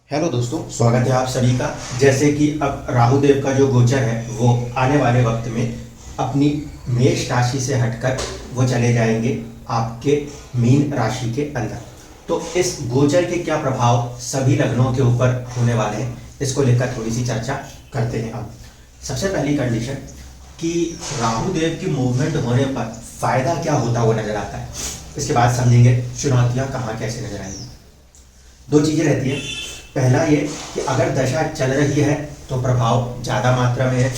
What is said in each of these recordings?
Hello दोस्तों, स्वागत है आप सभी का। जैसे कि अब राहु देव का जो गोचर है वो आने वाले वक्त में अपनी मेष राशि से हटकर वो चले जाएंगे आपके मीन राशि के अंदर। तो इस गोचर के क्या प्रभाव सभी लग्नों के ऊपर होने वाले हैं, इसको लेकर थोड़ी सी चर्चा करते हैं। अब सबसे पहली कंडीशन कि राहु देव की मूवमेंट होने पर फायदा क्या होता हुआ नजर आता है, इसके बाद समझेंगे चुनौतियां कहाँ कैसे नजर आएंगी। दो चीजें रहती है। पहला ये कि अगर दशा चल रही है तो प्रभाव ज़्यादा मात्रा में है,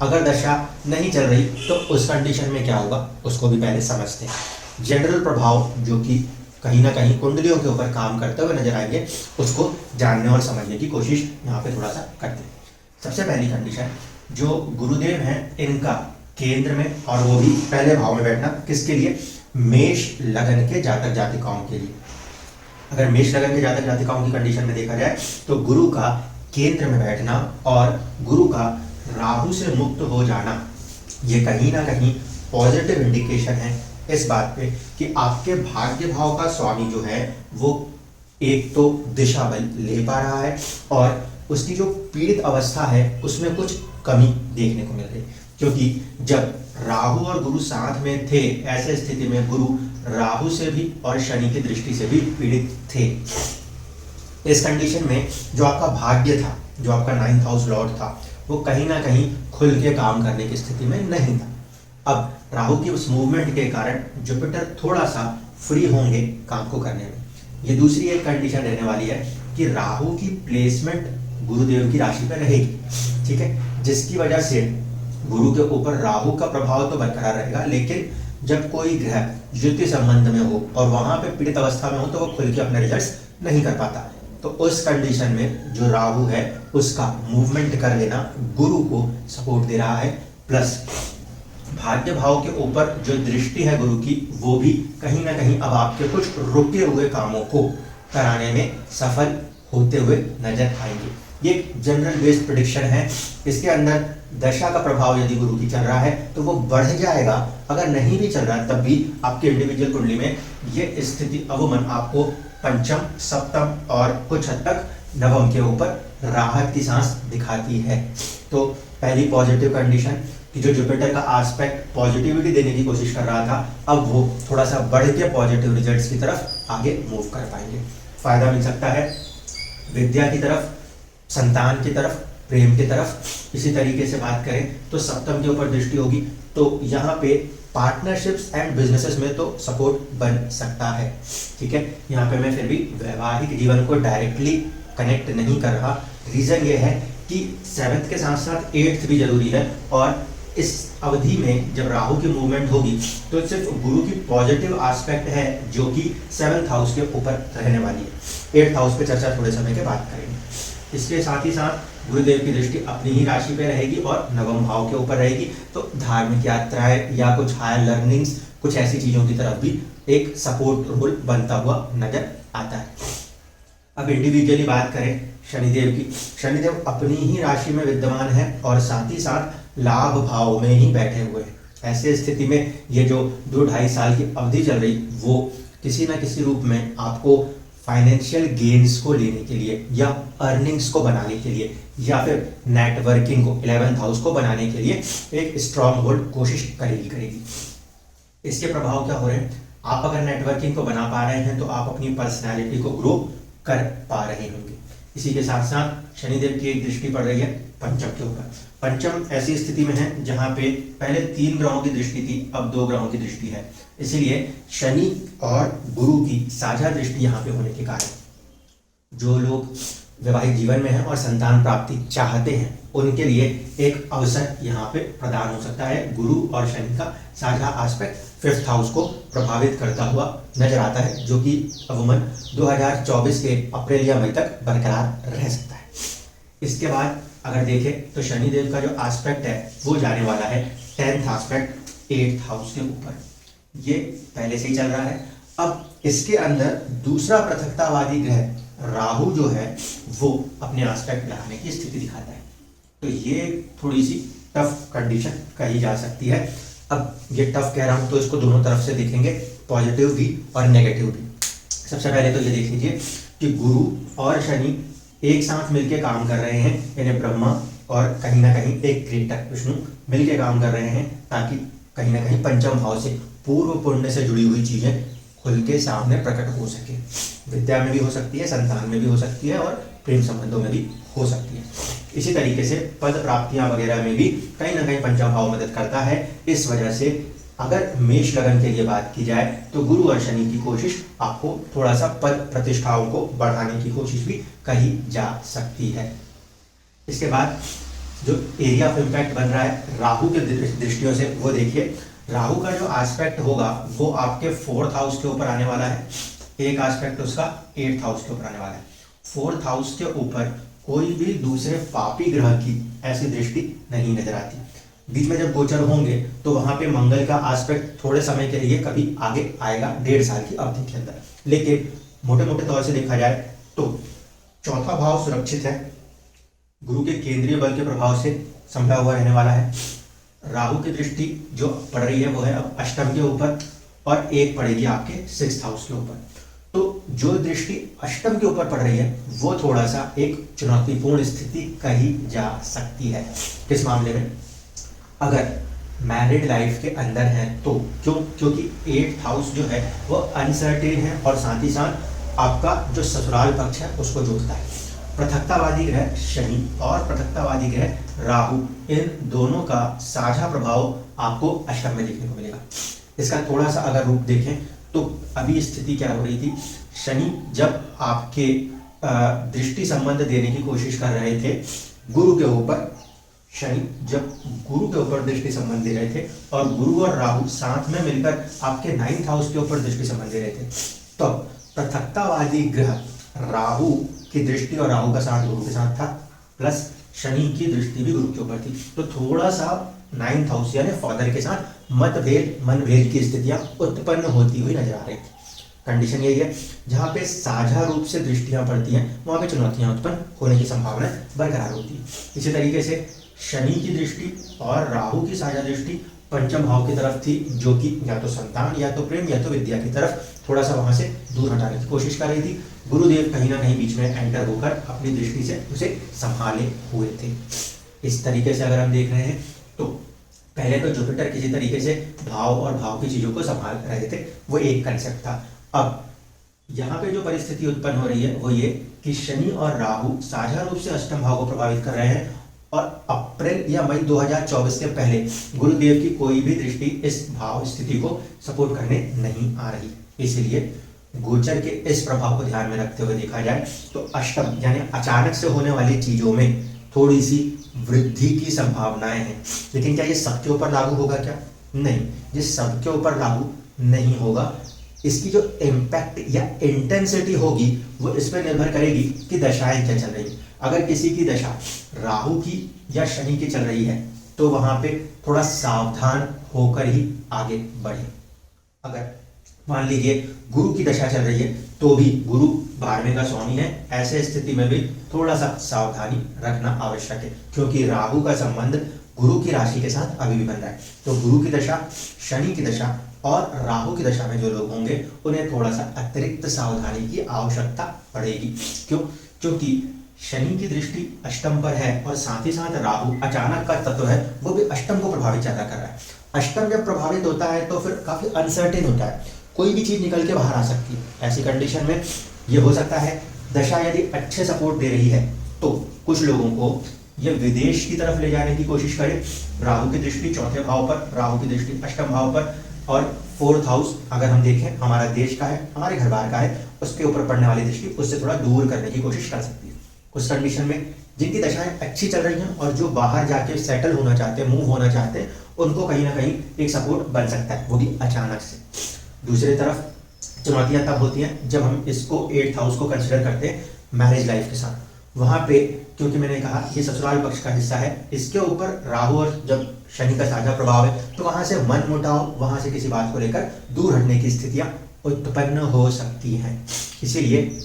अगर दशा नहीं चल रही तो उस कंडीशन में क्या होगा उसको भी पहले समझते हैं। जनरल प्रभाव जो कि कहीं ना कहीं कुंडलियों के ऊपर काम करते हुए नजर आएंगे, उसको जानने और समझने की कोशिश यहाँ पे थोड़ा सा करते हैं। सबसे पहली कंडीशन, जो गुरुदेव हैं इनका केंद्र में और वो भी पहले भाव में बैठना, किसके लिए? मेष लगन के जातक जातिकाओं के लिए। अगर मेष लगन के जातक जातिकाओं की कंडीशन में देखा जाए तो गुरु का केंद्र में बैठना और गुरु का राहु से मुक्त हो जाना, ये कहीं ना कहीं पॉजिटिव इंडिकेशन है इस बात पे कि आपके भाग्य भाव का स्वामी जो है वो एक तो दिशा बल ले पा रहा है और उसकी जो पीड़ित अवस्था है उसमें कुछ कमी देखने को मिल रही। क्योंकि जब राहु और गुरु साथ में थे, ऐसे स्थिति में गुरु राहु से भी और शनि की दृष्टि से भी पीड़ित थे। इस कंडीशन में जो आपका भाग्य था, जो आपका 9th हाउस लॉर्ड था, वो कहीं ना कहीं खुल के काम करने की स्थिति में नहीं था। अब राहु की उस मूवमेंट के कारण जुपिटर थोड़ा सा फ्री होंगे काम को करने में। ये दूसरी एक कंडीशन रहने वाली है कि राहु की प्लेसमेंट गुरुदेव की राशि पर रहेगी, ठीक है, जिसकी वजह से गुरु के ऊपर राहु का प्रभाव तो बरकरार रहेगा, लेकिन जब कोई ग्रह युति संबंध में हो और वहां पे पीड़ित अवस्था में हो तो वो खुल के अपने रिजल्ट्स नहीं कर पाता। तो उस कंडीशन में जो राहु है उसका मूवमेंट कर लेना गुरु को सपोर्ट दे रहा है। प्लस भाग्य भाव के ऊपर जो दृष्टि है गुरु की, वो भी कहीं ना कहीं अब आपके कुछ रुके हुए कामों को कराने में सफल होते हुए नजर आएंगे। ये जनरल बेस्ड प्रेडिक्शन है। इसके अंदर दशा का प्रभाव यदि गुरु की चल रहा है तो वो बढ़ जाएगा, अगर नहीं भी चल रहा तब भी आपके इंडिविजुअल कुंडली में ये स्थिति अवमन आपको पंचम, सप्तम और कुछ हद तक नवम के ऊपर राहत की सांस दिखाती है। तो पहली पॉजिटिव कंडीशन कि जो जुपिटर का एस्पेक्ट पॉजिटिविटी देने की कोशिश कर रहा था, अब वो थोड़ा सा बढ़ के पॉजिटिव रिजल्ट्स की तरफ आगे मूव कर पाएंगे। फायदा मिल सकता है विद्या की तरफ, संतान की तरफ, प्रेम की तरफ। इसी तरीके से बात करें तो सप्तम के ऊपर दृष्टि होगी तो यहाँ पे पार्टनरशिप्स एंड बिजनेसेस में तो सपोर्ट बन सकता है, ठीक है। यहाँ पे मैं फिर भी वैवाहिक जीवन को डायरेक्टली कनेक्ट नहीं कर रहा। रीजन ये है कि 7th के साथ साथ 8th भी जरूरी है और इस अवधि में जब राहु की मूवमेंट होगी तो सिर्फ गुरु की पॉजिटिव एस्पेक्ट है जो कि 7th हाउस के ऊपर रहने वाली है। 8th हाउस पे चर्चा थोड़े समय के बाद करेंगे। इसके साथ ही साथ गुरुदेव की दृष्टि अपनी ही राशि पे रहेगी और नवम भाव के ऊपर रहेगी, तो धार्मिक यात्राएं या कुछ हायर लर्निंग्स, कुछ ऐसी चीजों की तरफ भी एक सपोर्ट रोल बनता हुआ नजर आता है। अब इंडिविजुअली बात करें शनिदेव की, शनिदेव अपनी ही राशि में विद्यमान है और साथ ही साथ लाभ भाव में ही बैठे हुए हैं। ऐसे स्थिति में ये जो 2-2.5 साल की अवधि चल रही, वो किसी ना किसी रूप में आपको फाइनेंशियल गेन्स को लेने के लिए या अर्निंग्स को बनाने के लिए या फिर नेटवर्किंग को 11th हाउस को बनाने के लिए एक स्ट्रॉन्ग होल्ड कोशिश करेगी। इसके प्रभाव क्या हो रहे हैं? आप अगर नेटवर्किंग को बना पा रहे हैं तो आप अपनी पर्सनैलिटी को ग्रो कर पा रहे होंगे। इसी के साथ साथ शनिदेव की एक दृष्टि पड़ रही है पंचम के ऊपर। पंचम ऐसी स्थिति में है जहां पे पहले 3 ग्रहों की दृष्टि थी, अब 2 ग्रहों की दृष्टि है। इसीलिए शनि और गुरु की साझा दृष्टि यहाँ पे होने के कारण जो लोग वैवाहिक जीवन में हैं और संतान प्राप्ति चाहते हैं उनके लिए एक अवसर यहाँ पे प्रदान हो सकता है। गुरु और शनि का साझा एस्पेक्ट 5th हाउस को प्रभावित करता हुआ नजर आता है, जो कि अमूमन 2024 के अप्रैल या मई तक बरकरार रह सकता है। इसके बाद अगर देखें तो शनिदेव का जो एस्पेक्ट है वो जाने वाला है 10th एस्पेक्ट 8th हाउस के ऊपर। ये पहले से ही चल रहा है। अब इसके अंदर दूसरा पृथकतावादी ग्रह राहु जो है वो अपने एस्पेक्ट लगाने की स्थिति दिखाता है। तो ये थोड़ी सी टफ कंडीशन कही जा सकती है। अब ये टफ कह रहा हूं तो इसको दोनों तरफ से देखेंगे, पॉजिटिव भी और नेगेटिव भी। सबसे पहले तो ये देख लीजिए कि गुरु और शनि एक साथ मिलके काम कर रहे हैं, यानी ब्रह्मा और कहीं ना कहीं एक क्रिएटर विष्णु मिलके काम कर रहे हैं, ताकि कहीं ना कहीं पंचम भाव से पूर्व पुण्य से जुड़ी हुई चीजें खुल के सामने प्रकट हो सके। विद्या में भी हो सकती है, संतान में भी हो सकती है, और प्रेम संबंधों में भी हो सकती है। इसी तरीके से पद प्राप्तियां वगैरह में भी कहीं ना कहीं पंचम भाव मदद करता है। इस वजह से अगर मेष लगन के लिए बात की जाए तो गुरु और शनि की कोशिश आपको थोड़ा सा पद प्रतिष्ठाओं को बढ़ाने की कोशिश भी कही जा सकती है। इसके बाद जो एरिया ऑफ इम्पैक्ट बन रहा है राहु के दृष्टियों से, वो देखिए राहु का जो एस्पेक्ट होगा वो आपके 4th हाउस के ऊपर आने वाला है, एक एस्पेक्ट उसका 8th हाउस के ऊपर आने वाला है। 4th हाउस के ऊपर कोई भी दूसरे पापी ग्रह की ऐसी दृष्टि नहीं नजर आती। बीच में जब गोचर होंगे तो वहां पे मंगल का एस्पेक्ट थोड़े समय के लिए कभी आगे आएगा, 1.5 साल की अवधि के अंदर, लेकिन मोटे मोटे तौर से देखा जाए तो 4था भाव सुरक्षित है, गुरु के केंद्रीय बल के प्रभाव से संभला हुआ रहने वाला है। राहु की दृष्टि जो पड़ रही है वो है अब अष्टम के ऊपर, और एक पड़ेगी आपके 6th हाउस के ऊपर। तो जो दृष्टि अष्टम के ऊपर पड़ रही है वो थोड़ा सा एक चुनौतीपूर्ण स्थिति कही जा सकती है। किस मामले में? अगर मैरिड लाइफ के अंदर है तो क्योंकि 8th हाउस जो है वो अनसर्टेन है, और साथ ही साथ आपका जो ससुराल पक्ष है उसको जोड़ता है। पृथकतावादी ग्रह शनि और पृथकतावादी ग्रह राहु, इन दोनों का साझा प्रभाव आपको अष्टम में देखने को मिलेगा। इसका थोड़ा सा अगर रूप देखें तो अभी स्थिति क्या हो रही थी, शनि जब आपके दृष्टि संबंध देने की कोशिश कर रहे थे गुरु के ऊपर, शनि जब गुरु के ऊपर दृष्टि संबंध दे रहे थे और गुरु और राहु साथ में मिलकर आपके 9th हाउस के ऊपर दृष्टि संबंध दे रहे थे, तो पृथकतावादी ग्रह राहु की दृष्टि और राहु का साथ गुरु के साथ था, प्लस शनि की दृष्टि भी गुरु के ऊपर थी। तो थोड़ा सा 9th हाउस यानी फादर के साथ मतभेद मनभेद की स्थितियां उत्पन्न होती हुई नजर आ रही थी। कंडीशन यही है, जहां पे साझा रूप से दृष्टियां पड़ती हैं वहां पे चुनौतियां उत्पन्न होने की संभावना बरकरार होती है। इसी तरीके से शनि की दृष्टि और राहु की साझा दृष्टि पंचम भाव की तरफ थी, जो कि या तो संतान या तो प्रेम या तो विद्या की तरफ थोड़ा सा वहां से दूर हटाने की कोशिश कर रही थी। गुरुदेव कहीं ना कहीं बीच में एंटर होकर अपनी दृष्टि से उसे संभाले हुए थे। इस तरीके से अगर हम देख रहे हैं तो पहले तो जुपिटर किसी तरीके से भाव और भाव की चीजों को संभाल रहे थे, वो एक कंसेप्ट था। अब यहाँ पे जो परिस्थिति उत्पन्न हो रही है वो ये कि शनि और राहु साझा रूप से अष्टम भाव को प्रभावित कर रहे हैं, और अप्रैल या मई 2024 के पहले गुरुदेव की कोई भी दृष्टि इस भाव स्थिति को सपोर्ट करने नहीं आ रही। इसलिए गोचर के इस प्रभाव को ध्यान में रखते हुए देखा जाए तो अष्टम यानी अचानक से होने वाली चीजों में थोड़ी सी वृद्धि की संभावनाएं हैं। लेकिन क्या ये सबके ऊपर लागू होगा? क्या नहीं, ये सबके ऊपर लागू नहीं होगा। इसकी जो इम्पैक्ट या इंटेंसिटी होगी वो इस पर निर्भर करेगी कि दशाएं क्या चल रही है। अगर किसी की दशा राहु की या शनि की चल रही है तो वहां पे थोड़ा सावधान होकर ही आगे बढ़े। अगर मान लीजिए गुरु की दशा चल रही है तो भी गुरु 12वें का स्वामी है, ऐसे स्थिति में भी थोड़ा सा सावधानी रखना आवश्यक है, क्योंकि राहु का संबंध गुरु की राशि के साथ अभी भी बन रहा है। तो गुरु की दशा, शनि की दशा और राहु की दशा में जो लोग होंगे उन्हें थोड़ा सा अतिरिक्त सावधानी की आवश्यकता पड़ेगी। क्यों? क्योंकि शनि की दृष्टि अष्टम पर है और साथ ही साथ राहु अचानक का तत्व है, वो भी अष्टम को प्रभावित ज्यादा कर रहा है। अष्टम जब प्रभावित होता है तो फिर काफी अनसर्टेन होता है, कोई भी चीज निकल के बाहर आ सकती है। ऐसी कंडीशन में ये हो सकता है दशा यदि अच्छे सपोर्ट दे रही है तो कुछ लोगों को ये विदेश की तरफ ले जाने की कोशिश करे। राहु की दृष्टि 4थे भाव पर, राहु की दृष्टि अष्टम भाव पर, और 4th हाउस अगर हम देखें हमारा देश का है, हमारे घर बार का है, उसके ऊपर पड़ने वाली दृष्टि उससे थोड़ा दूर करने की कोशिश कर सकती है। उस कंडीशन में जिनकी दशाएं अच्छी चल रही हैं और जो बाहर जाके सेटल होना चाहते हैं, मूव होना चाहते हैं, उनको कहीं ना कहीं एक सपोर्ट बन सकता है, वो भी अचानक से। दूसरी तरफ चुनौतियां तब होती हैं जब हम इसको 8th हाउस को कंसिडर करते हैं मैरिज लाइफ के साथ। वहां पे क्योंकि मैंने कहा ये ससुराल पक्ष का हिस्सा है, इसके ऊपर राहु और जब शनि का साझा प्रभाव है तो वहां से मन मुटाव, वहां से किसी बात को लेकर दूर हटने की स्थितियां उत्पन्न हो सकती हैं। इसीलिए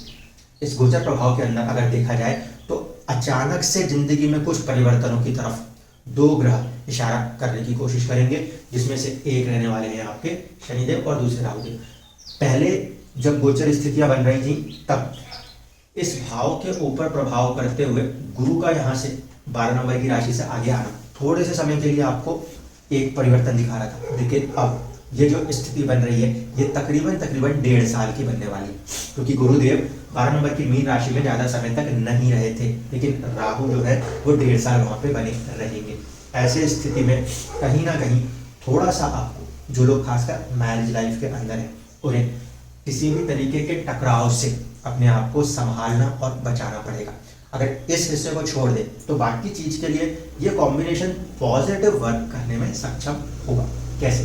इस गोचर प्रभाव के अंदर अगर देखा जाए तो अचानक से जिंदगी में कुछ परिवर्तनों की तरफ 2 ग्रह इशारा करने की कोशिश करेंगे, जिसमें से एक रहने वाले हैं आपके शनिदेव और दूसरे राहुदेव। पहले जब गोचर स्थितियां बन रही थी तब इस भाव के ऊपर प्रभाव करते हुए गुरु का यहाँ से 12 नंबर की राशि से आगे आना थोड़े से समय के लिए आपको एक परिवर्तन दिखा रहा था, लेकिन अब ये जो स्थिति बन रही है ये तकरीबन 1.5 साल की बनने वाली है, क्योंकि गुरुदेव 12 नंबर की मीन राशि में ज़्यादा समय तक नहीं रहे थे, लेकिन राहु जो है वो 1.5 साल वहाँ पे बने रहेंगे। ऐसे स्थिति में कहीं ना कहीं थोड़ा सा आपको, जो लोग खासकर मैरिज लाइफ के अंदर है, उन्हें किसी भी तरीके के टकराव से अपने आप को संभालना और बचाना पड़ेगा। अगर इस हिस्से को छोड़ दे तो बाकी चीज के लिए ये कॉम्बिनेशन पॉजिटिव वर्क करने में सक्षम होगा। कैसे?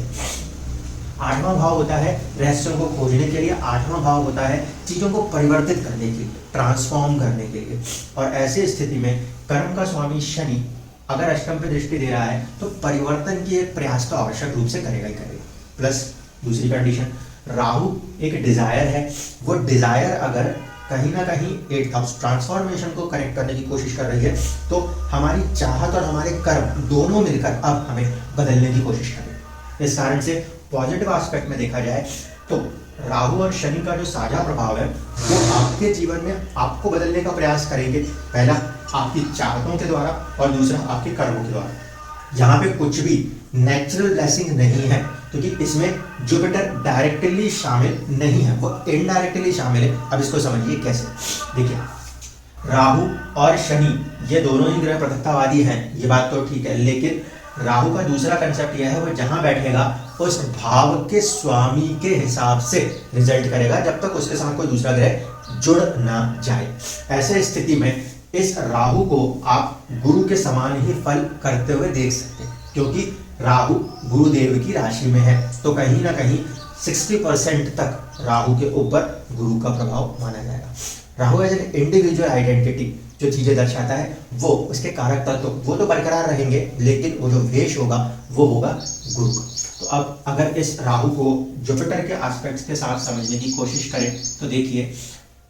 8वां भाव होता है रहस्यों को खोजने के लिए, 8वां भाव होता है चीजों को परिवर्तित करने के लिए, ट्रांसफॉर्म करने के लिए। और ऐसी स्थिति में कर्म का स्वामी शनि अगर अष्टम पे दृष्टि दे रहा है तो परिवर्तन की एक प्रयास तो आवश्यक रूप से करेगा ही करेगा। प्लस दूसरी कंडीशन, राहु एक डिजायर है, वो डिजायर अगर कहीं ना कहीं 8th हाउस ट्रांसफॉर्मेशन को कनेक्ट करने की कोशिश कर रही है तो हमारी चाहत और हमारे कर्म दोनों मिलकर अब हमें बदलने की कोशिश करें। इस कारण से पॉजिटिव एस्पेक्ट में देखा जाए तो राहु और शनि का जो साझा प्रभाव है वो आपके जीवन में आपको बदलने का प्रयास करेंगे। पहला आपकी चाहतों के द्वारा और दूसरा आपके कर्मों के द्वारा। यहाँ पे कुछ भी नेचुरल ब्लेसिंग नहीं है, क्योंकि इसमें जुपिटर डायरेक्टली शामिल नहीं है, वो इनडायरेक्टली शामिल है। अब इसको समझिए कैसे। देखिए, राहु और शनि ये दोनों ही ग्रह पृथकतावादी हैं, ये बात तो ठीक है, लेकिन राहु का दूसरा कंसेप्ट यह है वो जहां बैठेगा उस भाव के स्वामी के हिसाब से रिजल्ट करेगा, जब तक उसके साथ कोई दूसरा ग्रह जुड़ ना जाए। ऐसे स्थिति में इस राहु को आप गुरु के समान ही फल करते हुए देख सकते हैं, क्योंकि राहु गुरुदेव की राशि में है, तो कहीं ना कहीं 60% तक राहु के ऊपर गुरु का प्रभाव माना जाएगा। Rahu as an individual identity जो चीजें दर्शाता है वो उसके कारक तत्व वो तो बरकरार रहेंगे, लेकिन वो जो वेश होगा वो होगा गुरु का। तो अब अगर इस राहु को जुपिटर के एस्पेक्ट्स के साथ समझने की कोशिश करें तो देखिए,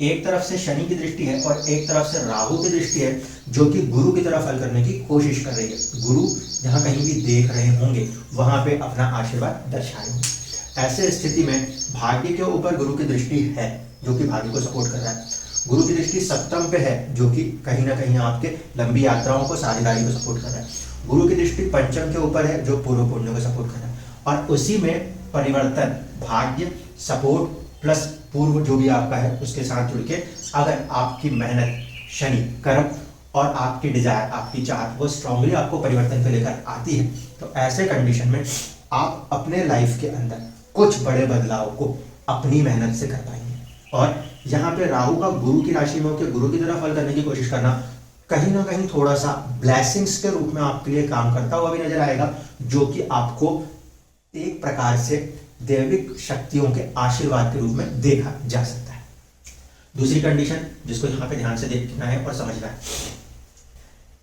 एक तरफ से शनि की दृष्टि है और एक तरफ से राहु की दृष्टि है, जो कि गुरु की तरफ फल करने की कोशिश कर रही है। गुरु जहां कहीं भी देख रहे होंगे वहां पे अपना आशीर्वाद दर्शाएंगे। ऐसे स्थिति में भाग्य के ऊपर गुरु की दृष्टि है, जो कि भाग्य को सपोर्ट कर रहा है। गुरु की दृष्टि सप्तम पे है, जो कि कहीं ना कहीं आपके लंबी यात्राओं को, साझेदारी को सपोर्ट कर रहा है। गुरु की दृष्टि पंचम के ऊपर है, जो पूर्व पुण्य को सपोर्ट कर रहा है। और उसी में परिवर्तन, भाग्य, सपोर्ट प्लस पूर्व जो भी आपका है उसके साथ जुड़ के अगर आपकी मेहनत, शनि, कर्म और आपकी डिजायर, आपकी चाहत वो स्ट्रांगली आपको परिवर्तन पे लेकर आती है, तो ऐसे कंडीशन में आप अपने लाइफ के अंदर कुछ बड़े बदलाव को अपनी मेहनत से कर पाएंगे। और यहाँ पे राहु का गुरु की राशि में होकर गुरु की तरफ फल करने की कोशिश करना कहीं ना कहीं थोड़ा सा ब्लेसिंग्स के रूप में आपके लिए काम करता हुआ भी नजर आएगा, जो कि आपको एक प्रकार से दैविक शक्तियों के आशीर्वाद के रूप में देखा जा सकता है। दूसरी कंडीशन जिसको यहाँ पे ध्यान से देखना है और समझना है,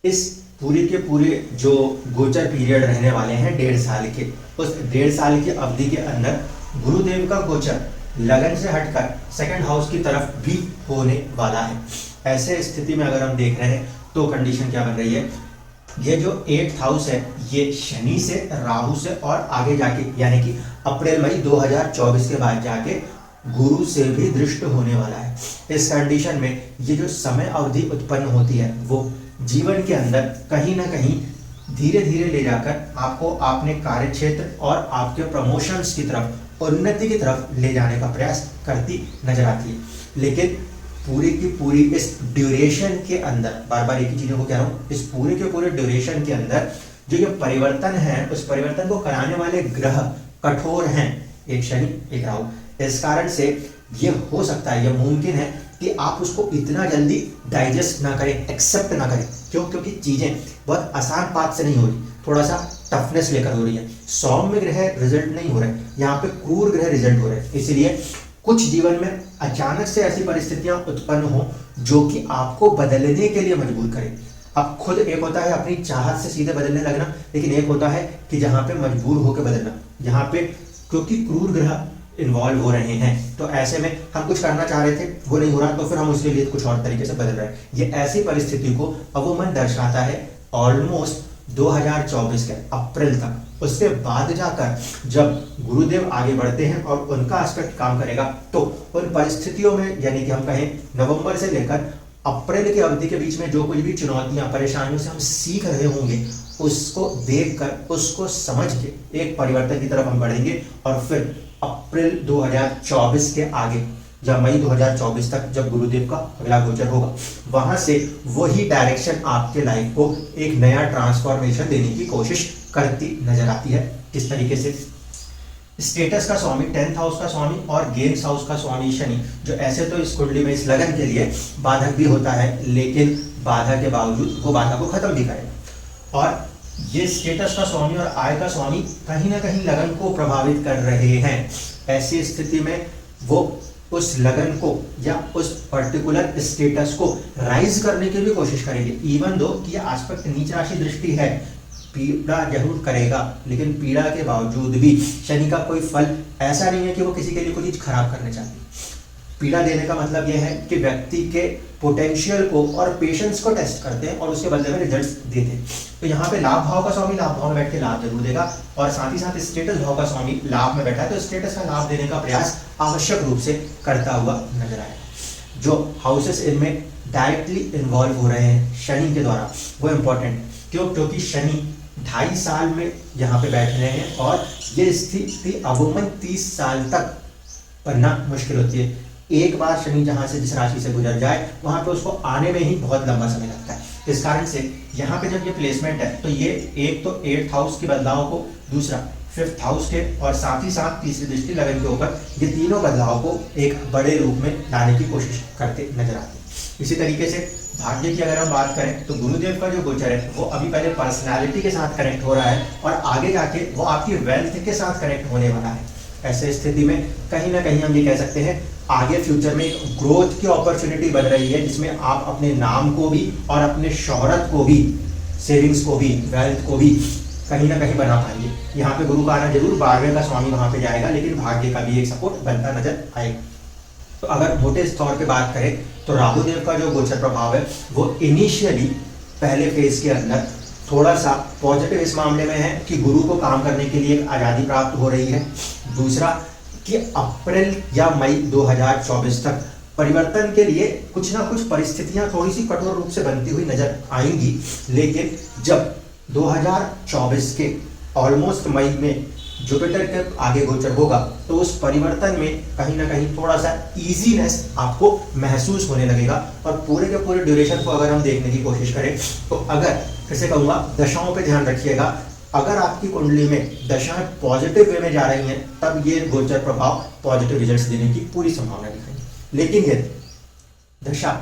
इस पूरे के पूरे जो गोचर पीरियड रहने वाले हैं 1.5 साल के, उस 1.5 साल की अवधि के अंदर गुरुदेव का गोचर लगन से हटकर सेकंड हाउस की तरफ भी होने वाला है। ऐसे स्थिति में अगर हम देख रहे हैं तो कंडीशन क्या बन रही है, ये जो 8th हाउस है ये शनि से, राहु से और आगे जाके यानी कि अप्रैल मई 2024 के बाद जाके गुरु से भी दृष्ट होने वाला है। इस कंडीशन में ये जो समय अवधि उत्पन्न होती है वो जीवन के अंदर कहीं ना कहीं धीरे धीरे ले जाकर आपको अपने कार्य क्षेत्र और आपके प्रमोशंस की तरफ, उन्नति की तरफ ले जाने का प्रयास करती नजर आती है। लेकिन पूरी की पूरी इस ड्यूरेशन के अंदर, बार बार एक ही चीजों को कह रहा हूँ, इस पूरे के पूरे ड्यूरेशन के अंदर जो ये परिवर्तन है उस परिवर्तन को कराने वाले ग्रह कठोर हैं, एक शनि एक राहु। इस कारण से ये हो सकता है, ये मुमकिन है कि आप उसको इतना जल्दी डाइजेस्ट ना करें, एक्सेप्ट ना करें। क्यों? क्योंकि चीजें बहुत आसान पाथ से नहीं हो रही, थोड़ा सा टफनेस लेकर हो रही है। सौम्य ग्रह रिजल्ट नहीं हो रहे, यहाँ पे क्रूर ग्रह रिजल्ट हो रहे हैं। इसलिए कुछ जीवन में अचानक से ऐसी परिस्थितियां उत्पन्न हो जो कि आपको बदलने के लिए मजबूर करें। अब खुद एक होता है अपनी चाहत से सीधे बदलने लगना, लेकिन एक होता है कि जहां पे मजबूर होकर बदलना, जहां पे क्योंकि क्रूर ग्रह इन्वॉल्व हो रहे हैं, तो ऐसे में हम कुछ करना चाह रहे थे वो नहीं हो रहा, तो फिर हम उसके लिए कुछ और तरीके से बदल रहे हैं। ये ऐसी परिस्थिति को अवमन दर्शाता है ऑलमोस्ट 2024 के अप्रैल तक। उसके बाद जाकर जब गुरुदेव आगे बढ़ते हैं और उनका एस्पेक्ट काम करेगा तो उन परिस्थितियों में, यानी कि हम कहें नवंबर से लेकर अप्रैल की अवधि के बीच में जो कुछ भी चुनौतियां परेशानियों से हम सीख रहे होंगे, उसको देखकर उसको समझ के एक परिवर्तन की तरफ हम बढ़ेंगे। और फिर अप्रैल 2024 के आगे या मई 2024 तक जब गुरुदेव का अगला गोचर होगा, वहां से वही डायरेक्शन आपके लाइफ को एक नया ट्रांसफॉर्मेशन देने की कोशिश करती नजर आती है। किस तरीके से? स्टेटस का स्वामी, 10th हाउस का स्वामी और गेम्स हाउस का स्वामी शनि, जो ऐसे तो इस कुंडली में इस लगन के लिए बाधक भी होता है, लेकिन बाधा के बावजूद वो बाधा को खत्म भी करेगा। और ये स्टेटस का स्वामी और आय का स्वामी कहीं ना कहीं लगन को प्रभावित कर रहे हैं। ऐसी स्थिति में वो उस लगन को या उस पर्टिकुलर स्टेटस को राइज करने की भी कोशिश करेंगे। इवन दो कि यह एस्पेक्ट नीच राशि दृष्टि है, पीड़ा जरूर करेगा, लेकिन पीड़ा के बावजूद भी शनि का कोई फल ऐसा नहीं है कि वो किसी के लिए कोई चीज खराब करना चाहती। पीड़ा देने का मतलब यह है कि व्यक्ति के पोटेंशियल को और पेशेंस को टेस्ट करते हैं और उसके बदले में रिजल्ट्स देते हैं। तो यहाँ पे लाभ भाव का स्वामी लाभ भाव में बैठ के लाभ जरूर देगा, और साथ ही साथ स्टेटस भाव का स्वामी लाभ में बैठा है तो स्टेटस का लाभ देने का प्रयास आवश्यक रूप से करता हुआ नजर आएगा। जो हाउसेस इनमें डायरेक्टली इन्वॉल्व हो रहे हैं शनि के द्वारा, वो इंपॉर्टेंट क्यों? क्योंकि शनि 2.5 साल में यहाँ पे बैठ रहे हैं और ये स्थिति अमूमन 30 साल तक बनना मुश्किल होती है। एक बार शनि जहां से जिस राशि से गुजर जाए वहां पे उसको आने में ही बहुत लंबा समय लगता है। इस कारण से यहाँ पे जब ये प्लेसमेंट है तो ये एक तो 8th हाउस के बदलाव को, दूसरा 5th हाउस के, और साथ ही साथ तीसरी दृष्टि लगन के ऊपर, ये तीनों बदलाव को एक बड़े रूप में लाने की कोशिश करते नजर आते हैं। इसी तरीके से भाग्य की अगर हम बात करें तो गुरुदेव का जो गोचर है वो अभी पहले पर्सनैलिटी के साथ कनेक्ट हो रहा है और आगे जाके वो आपकी वेल्थ के साथ कनेक्ट होने वाला है। ऐसे स्थिति में कहीं ना कहीं हम ये कह सकते हैं आगे फ्यूचर में एक ग्रोथ की अपॉर्चुनिटी बन रही है, जिसमें आप अपने नाम को भी और अपने शोहरत को भी, सेविंग्स को भी, वेल्थ को भी कहीं ना कहीं बना पाएंगे। यहाँ पे गुरु का आना जरूर, 12वें का स्वामी वहां पे जाएगा, लेकिन भाग्य का भी एक सपोर्ट बनता नजर आएगा। तो अगर मोटे तौर पे बात करें तो राहु देव का जो गोचर प्रभाव है वो इनिशियली पहले फेज के अंदर थोड़ा सा पॉजिटिव इस मामले में है कि गुरु को काम करने के लिए एक आज़ादी प्राप्त हो रही है। दूसरा कि अप्रैल या मई 2024 तक परिवर्तन के लिए कुछ ना कुछ परिस्थितियां थोड़ी सी कठोर रूप से बनती हुई नजर आएंगी, लेकिन जब 2024 के ऑलमोस्ट मई में जुपिटर के आगे गोचर होगा तो उस परिवर्तन में कहीं ना कहीं थोड़ा सा इजीनेस आपको महसूस होने लगेगा। और पूरे के पूरे ड्यूरेशन को अगर हम देखने की कोशिश करें तो अगर फिर से कहूँगा दशाओं पे ध्यान रखिएगा, अगर आपकी कुंडली में दशाएं पॉजिटिव वे में जा रही हैं तब ये गोचर प्रभाव पॉजिटिव रिजल्ट्स देने की पूरी संभावना दिखाएगी। लेकिन यदि दशा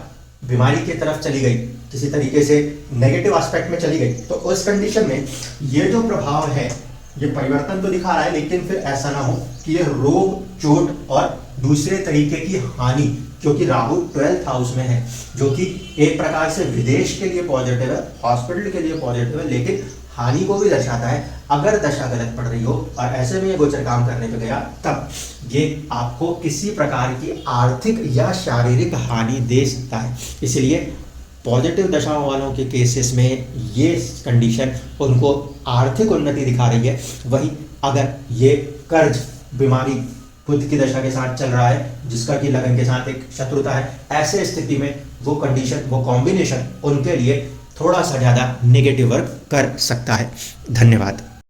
बीमारी की तरफ चली गई, किसी तरीके से नेगेटिव एस्पेक्ट में चली गई, तो उस कंडीशन में ये जो प्रभाव है ये परिवर्तन तो दिखा रहा है, लेकिन फिर ऐसा ना हो कि ये रोग, चोट और दूसरे तरीके की हानि, क्योंकि राहु 12th हाउस में है जो कि एक प्रकार से विदेश के लिए पॉजिटिव है, हॉस्पिटल के लिए पॉजिटिव है, लेकिन हानि को भी दर्शाता है। अगर दशा गलत पड़ रही हो और ऐसे में ये गोचर काम करने पे गया तब ये आपको किसी प्रकार की आर्थिक या शारीरिक हानि दे सकता है। इसलिए पॉजिटिव दशाओं वालों के केसेस में ये कंडीशन उनको आर्थिक उन्नति दिखा रही है। वहीं अगर ये कर्ज, बीमारी बुध की दशा के साथ चल रहा है जिसका कि लगन के साथ एक शत्रुता है, ऐसे स्थिति में वो कंडीशन, वो कॉम्बिनेशन उनके लिए थोड़ा सा ज़्यादा नेगेटिव वर्क कर सकता है। धन्यवाद।